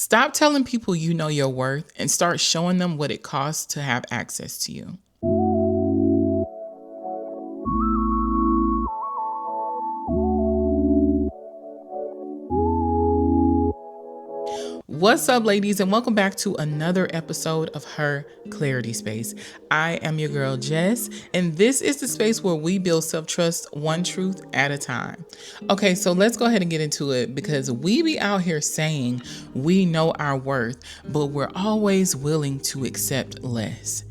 Stop telling people you know your worth and start showing them what it costs to have access to you. What's up, ladies, and welcome back to another episode of Her Clarity Space. I am your girl, Jess, and this is the space where we build self-trust one truth at a time. Okay, so let's go ahead and get into it because we be out here saying we know our worth, but we're always willing to accept less.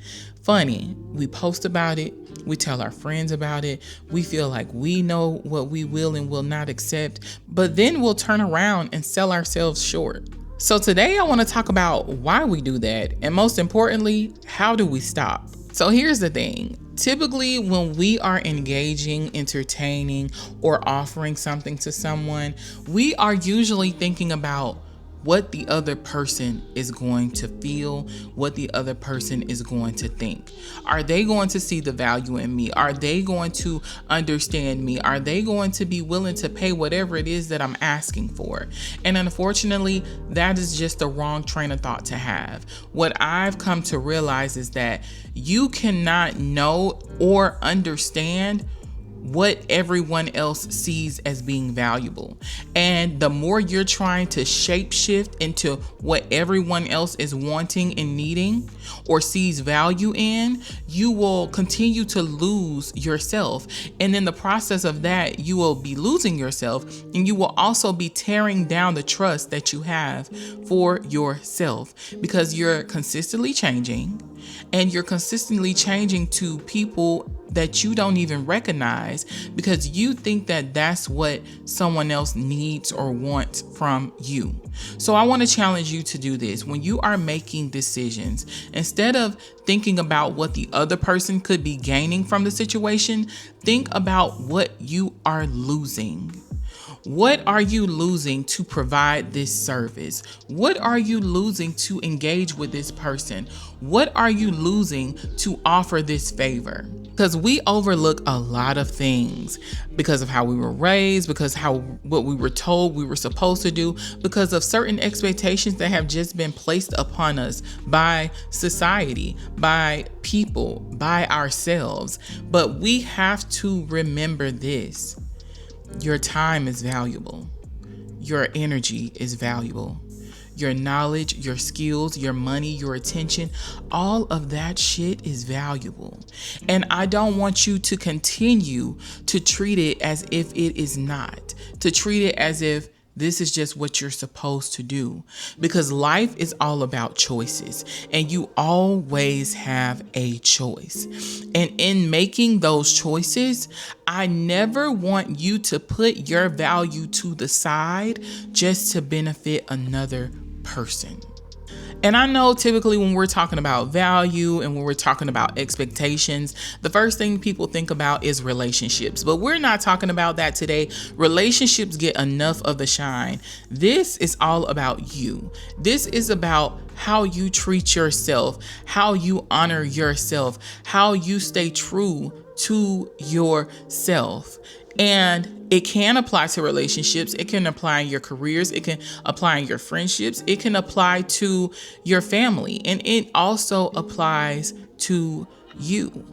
Funny, we post about it, we tell our friends about it, we feel like we know what we will and will not accept, but then we'll turn around and sell ourselves short. So today I want to talk about why we do that, and most importantly, how do we stop? So here's the thing. Typically, when we are engaging, entertaining, or offering something to someone, we are usually thinking about what the other person is going to feel, what the other person is going to think. Are they going to see the value in me? Are they going to understand me? Are they going to be willing to pay whatever it is that I'm asking for? And unfortunately, that is just the wrong train of thought to have. What I've come to realize is that you cannot know or understand what everyone else sees as being valuable. And the more you're trying to shapeshift into what everyone else is wanting and needing or sees value in, you will continue to lose yourself. And in the process of that, you will be losing yourself, and you will also be tearing down the trust that you have for yourself because you're consistently changing, and you're consistently changing to people that you don't even recognize because you think that that's what someone else needs or wants from you. So I want to challenge you to do this. When you are making decisions, instead of thinking about what the other person could be gaining from the situation, think about what you are losing. What are you losing to provide this service? What are you losing to engage with this person? What are you losing to offer this favor? Because we overlook a lot of things because of how we were raised, because what we were told we were supposed to do, because of certain expectations that have just been placed upon us by society, by people, by ourselves. But we have to remember this. Your time is valuable. Your energy is valuable. Your knowledge, your skills, your money, your attention, all of that shit is valuable. And I don't want you to continue to treat it as if it is not, to treat it as if this is just what you're supposed to do, because life is all about choices, and you always have a choice. And in making those choices, I never want you to put your value to the side just to benefit another person. And I know typically when we're talking about value and when we're talking about expectations, the first thing people think about is relationships. But we're not talking about that today. Relationships get enough of the shine. This is all about you. This is about how you treat yourself, how you honor yourself, how you stay true to yourself. And it can apply to relationships. It can apply in your careers. It can apply in your friendships. It can apply to your family. And it also applies to you.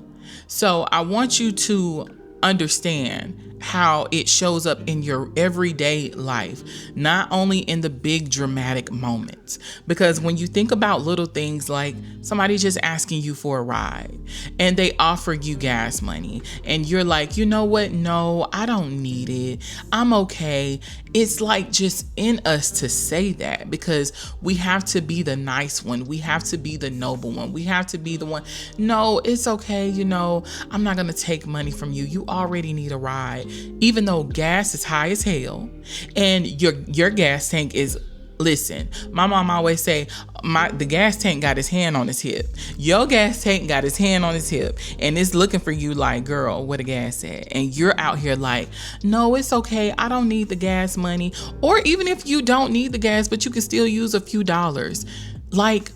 So I want you to understand how it shows up in your everyday life, not only in the big dramatic moments. Because when you think about little things like somebody just asking you for a ride and they offer you gas money and you're like, you know what? No, I don't need it. I'm okay. It's like just in us to say that because we have to be the nice one. We have to be the noble one. We have to be the one. No, it's okay. You know, I'm not going to take money from you. You already need a ride. Even though gas is high as hell and your gas tank is, listen, my mom always say, the gas tank got his hand on his hip. Your gas tank got his hand on his hip and it's looking for you like, girl, where the gas at? And you're out here like, no, it's okay. I don't need the gas money. Or even if you don't need the gas, but you can still use a few dollars. Like,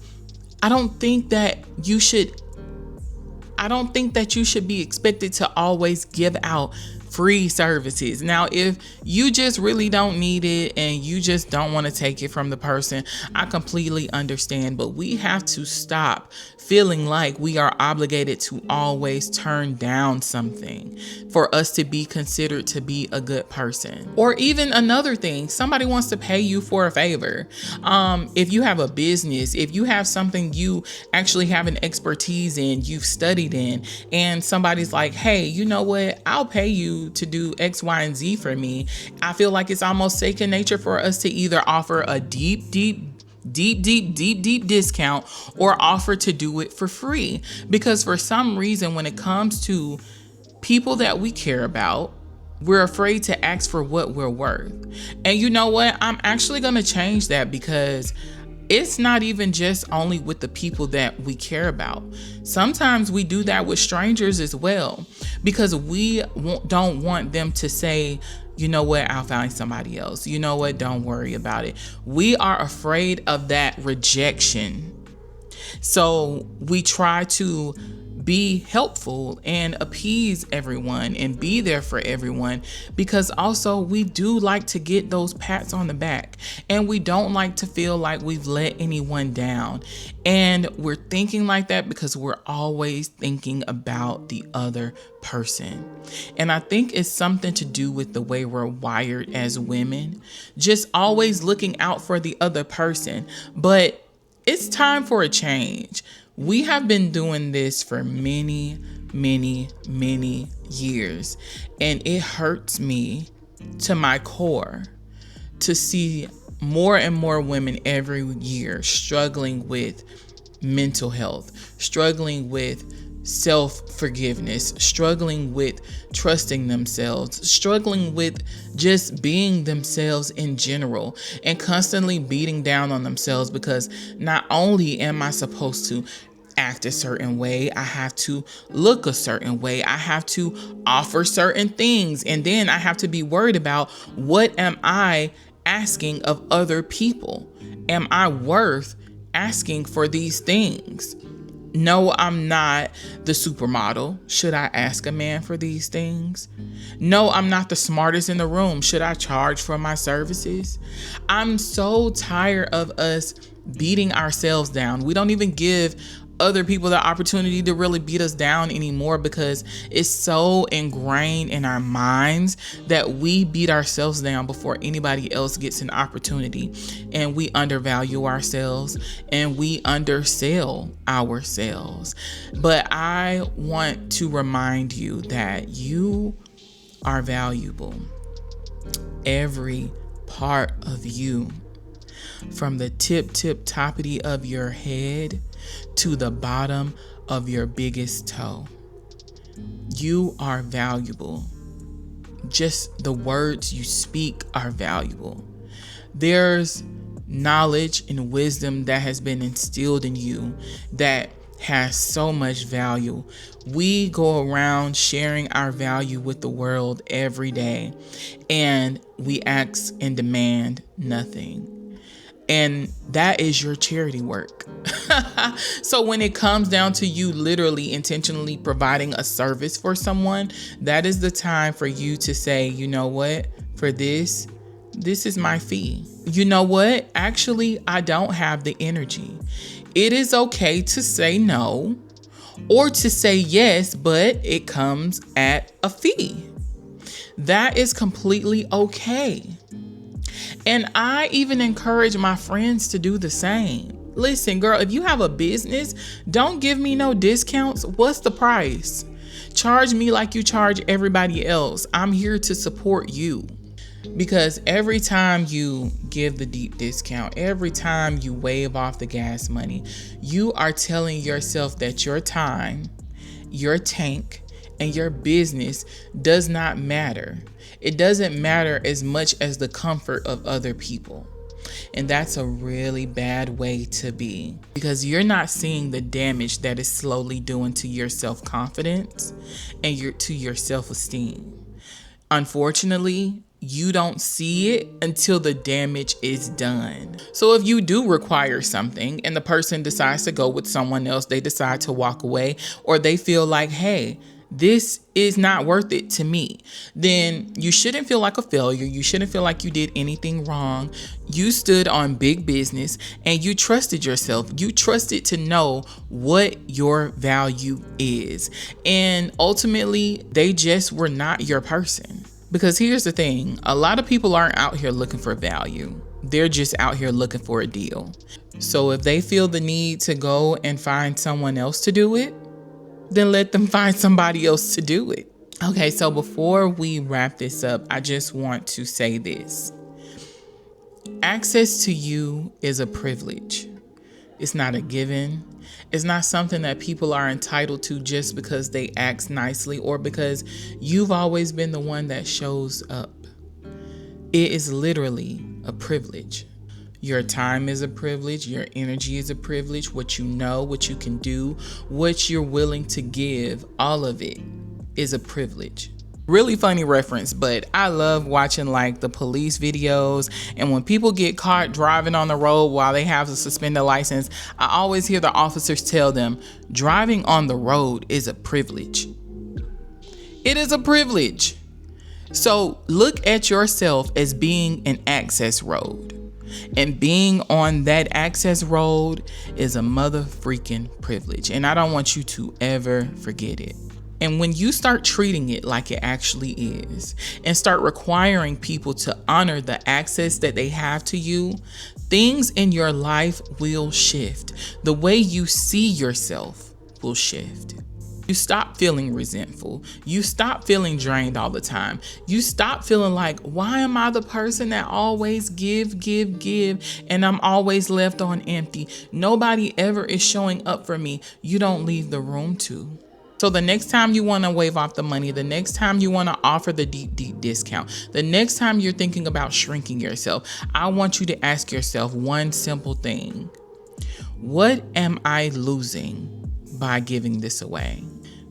I don't think that you should be expected to always give out free services. Now, if you just really don't need it and you just don't want to take it from the person, I completely understand, but we have to stop feeling like we are obligated to always turn down something for us to be considered to be a good person. Or even another thing, somebody wants to pay you for a favor. If you have a business, if you have something you actually have an expertise in, you've studied in, and somebody's like, hey, you know what? I'll pay you to do X, Y, and Z for me. I feel like it's almost second nature for us to either offer a deep discount or offer to do it for free. Because for some reason, when it comes to people that we care about, we're afraid to ask for what we're worth. And you know what? I'm actually going to change that, because it's not even just only with the people that we care about. Sometimes we do that with strangers as well, because we don't want them to say, you know what, I'll find somebody else. You know what, don't worry about it. We are afraid of that rejection. So we try to be helpful and appease everyone and be there for everyone, because also we do like to get those pats on the back, and we don't like to feel like we've let anyone down. And we're thinking like that because we're always thinking about the other person. And I think it's something to do with the way we're wired as women, just always looking out for the other person. But it's time for a change. We have been doing this for many years, and it hurts me to my core to see more and more women every year struggling with mental health, struggling with self-forgiveness, struggling with trusting themselves, struggling with just being themselves in general, and constantly beating down on themselves, because not only am I supposed to act a certain way, I have to look a certain way, I have to offer certain things, and then I have to be worried about, what am I asking of other people? Am I worth asking for these things? No, I'm not the supermodel. Should I ask a man for these things? No, I'm not the smartest in the room. Should I charge for my services? I'm so tired of us beating ourselves down. We don't even give other people the opportunity to really beat us down anymore, because it's so ingrained in our minds that we beat ourselves down before anybody else gets an opportunity, and we undervalue ourselves and we undersell ourselves. But I want to remind you that you are valuable. Every part of you, from the toppity of your head to the bottom of your biggest toe. You are valuable. Just the words you speak are valuable. There's knowledge and wisdom that has been instilled in you that has so much value. We go around sharing our value with the world every day, and we ask and demand nothing. And that is your charity work. So when it comes down to you literally intentionally providing a service for someone, that is the time for you to say, you know what, for this is my fee. You know what? Actually, I don't have the energy. It is okay to say no or to say yes, but it comes at a fee. That is completely okay. And I even encourage my friends to do the same. Listen, girl, if you have a business, don't give me no discounts. What's the price? Charge me like you charge everybody else. I'm here to support you. Because every time you give the deep discount, every time you wave off the gas money, you are telling yourself that your time, your tank, and your business does not matter. It doesn't matter as much as the comfort of other people. And that's a really bad way to be, because you're not seeing the damage that is slowly doing to your self-confidence and to your self-esteem. Unfortunately, you don't see it until the damage is done. So if you do require something and the person decides to go with someone else, they decide to walk away, or they feel like, hey, this is not worth it to me, then you shouldn't feel like a failure. You shouldn't feel like you did anything wrong. You stood on big business and you trusted yourself. You trusted to know what your value is. And ultimately, they just were not your person. Because here's the thing, a lot of people aren't out here looking for value. They're just out here looking for a deal. So if they feel the need to go and find someone else to do it, then let them find somebody else to do it. Okay, so before we wrap this up, I just want to say this. Access to you is a privilege. It's not a given. It's not something that people are entitled to just because they act nicely or because you've always been the one that shows up. It is literally a privilege. Your time is a privilege. Your energy is a privilege. What you know, what you can do, what you're willing to give, all of it is a privilege. Really funny reference, but I love watching like the police videos, and when people get caught driving on the road while they have a suspended license, I always hear the officers tell them, driving on the road is a privilege. It is a privilege. So look at yourself as being an access road. And being on that access road is a mother freaking privilege. And I don't want you to ever forget it. And when you start treating it like it actually is and start requiring people to honor the access that they have to you, things in your life will shift. The way you see yourself will shift. You stop feeling resentful. You stop feeling drained all the time. You stop feeling like, why am I the person that always give, and I'm always left on empty? Nobody ever is showing up for me. You don't leave the room to. So the next time you want to wave off the money, the next time you want to offer the deep discount, the next time you're thinking about shrinking yourself, I want you to ask yourself one simple thing. What am I losing by giving this away?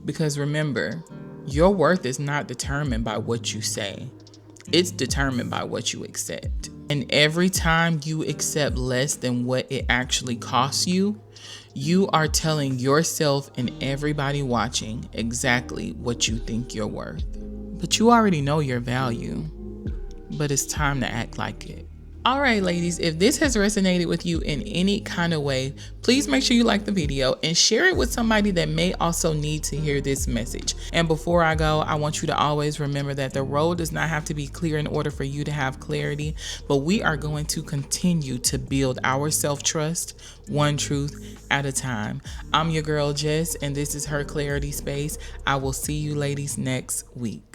Because remember, your worth is not determined by what you say. It's determined by what you accept. And every time you accept less than what it actually costs you, you are telling yourself and everybody watching exactly what you think you're worth. But you already know your value. But it's time to act like it. All right, ladies, if this has resonated with you in any kind of way, please make sure you like the video and share it with somebody that may also need to hear this message. And before I go, I want you to always remember that the road does not have to be clear in order for you to have clarity, but we are going to continue to build our self-trust one truth at a time. I'm your girl, Jess, and this is Her Clarity Space. I will see you ladies next week.